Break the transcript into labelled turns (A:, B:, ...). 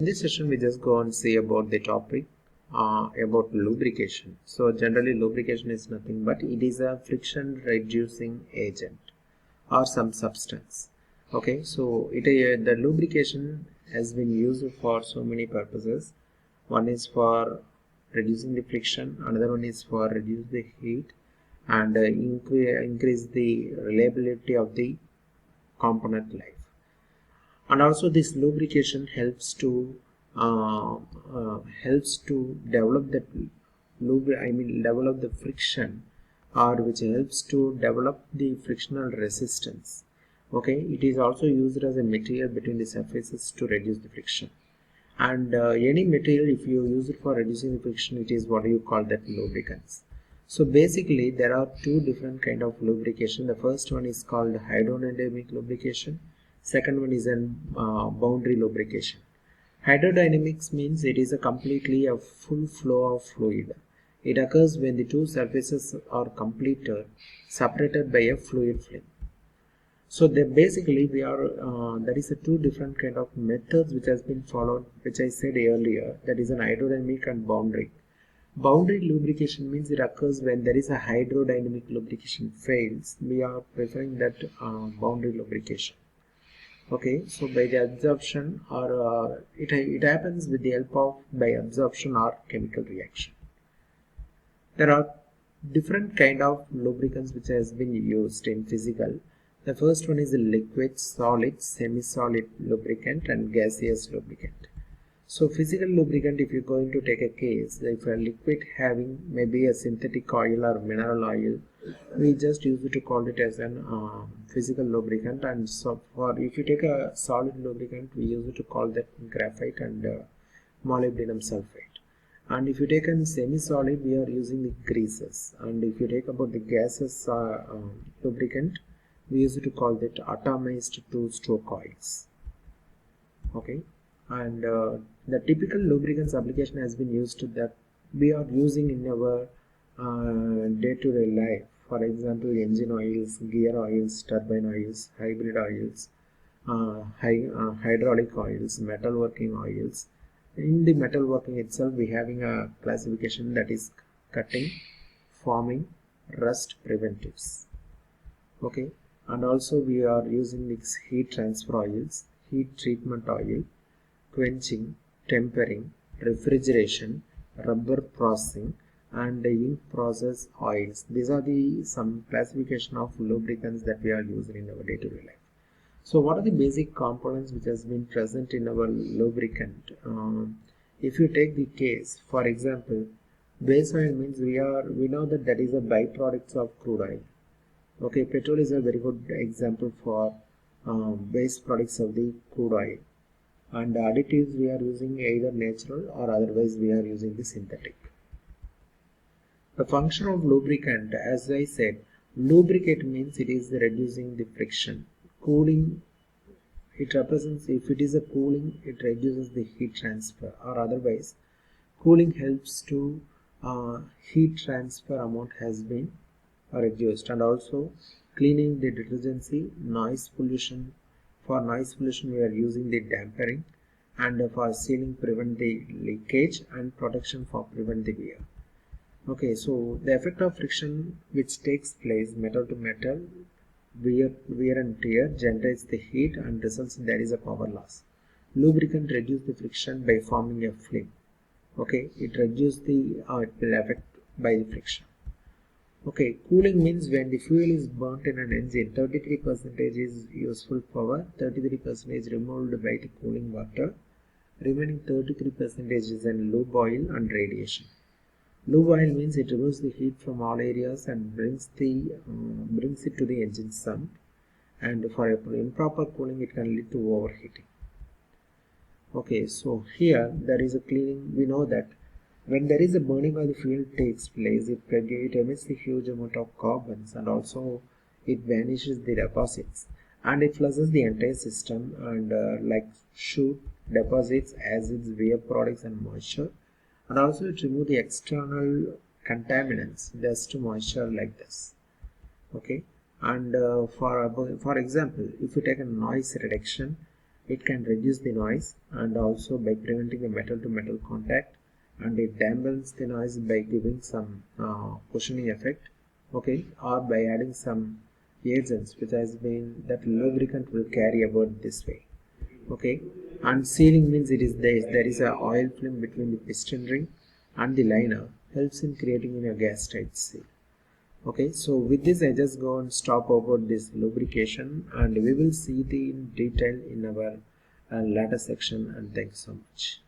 A: In this session, we just go and see about the topic about lubrication. So generally lubrication is nothing but it is a friction reducing agent or some substance. Okay, so the lubrication has been used for so many purposes. One is for reducing the friction, another one is for reduce the heat and increase the reliability of the component life. And also this lubrication helps to develop the develop the friction, or which helps to develop the frictional resistance. Okay, it is also used as a material between the surfaces to reduce the friction. And any material, if you use it for reducing the friction, it is what you call that lubricants. So basically there are two different kind of lubrication. The first one is called hydrodynamic lubrication. Second one is an boundary lubrication. Hydrodynamics means it is a completely a full flow of fluid. It occurs when the two surfaces are completely separated by a fluid film. So basically we are there is a two different kind of methods which has been followed, which I said earlier, that is an hydrodynamic and boundary. Boundary lubrication means it occurs when there is a hydrodynamic lubrication fails. We are preferring that boundary lubrication. Okay, so by the absorption or it happens with the help of by absorption or chemical reaction. There are different kind of lubricants which has been used in physical. The first one is a liquid, solid, semi-solid lubricant and gaseous lubricant. So physical lubricant, if you're going to take a case, if a liquid having maybe a synthetic oil or mineral oil, we just use it to call it as an physical lubricant. And so for if you take a solid lubricant, we use it to call that graphite and molybdenum sulfate. And if you take a semi-solid, we are using the greases. And if you take about the gaseous lubricant, we use it to call that atomized two-stroke oils. Okay, and the typical lubricants application has been used that we are using in our day-to-day life. For example, engine oils, gear oils, turbine oils, hybrid oils, hydraulic oils, metalworking oils. In the metalworking itself, we having a classification that is cutting, forming, rust preventives. Okay, and also we are using these heat transfer oils, heat treatment oil, quenching, tempering, refrigeration, rubber processing, and ink process oils. These are the some classification of lubricants that we are using in our day-to-day life. So what are the basic components which has been present in our lubricant? If you take the case, for example, base oil means we know that is a byproduct of crude oil. Okay, petrol is a very good example for base products of the crude oil. And the additives we are using either natural or otherwise we are using the synthetic. The function of lubricant, as I said, lubricate means it is reducing the friction. Cooling, it represents, if it is a cooling, it reduces the heat transfer, or otherwise cooling helps to heat transfer amount has been reduced. And also cleaning the detergency, noise pollution. For noise pollution we are using the dampering, and for sealing prevent the leakage, and protection for prevent the wear. Okay, so the effect of friction which takes place metal to metal, wear and tear generates the heat and results in there is a power loss. Lubricant reduce the friction by forming a film. Okay, it reduces the it will affect by the friction. Okay, cooling means when the fuel is burnt in an engine, 33% is useful power, 33% is removed by the cooling water, remaining 33% is in lube oil and radiation. Lube oil means it removes the heat from all areas and brings it to the engine sump, and for improper cooling it can lead to overheating. Okay, so here there is a cleaning. We know that when there is a burning of the fuel takes place, it emits a huge amount of carbons, and also it vanishes the deposits, and it flushes the entire system, and like shoot deposits, acids, wear products and moisture, and also it removes the external contaminants, dust, moisture, like this. Okay, and for example, if you take a noise reduction, it can reduce the noise, and also by preventing the metal to metal contact, and it dampens the noise by giving some cushioning effect, okay, or by adding some agents which has been that lubricant will carry about this way, okay. And sealing means it is there is a oil film between the piston ring and the liner, helps in creating a gas tight seal. Okay, so with this I just go and stop about this lubrication, and we will see the in detail in our later section, and thanks so much.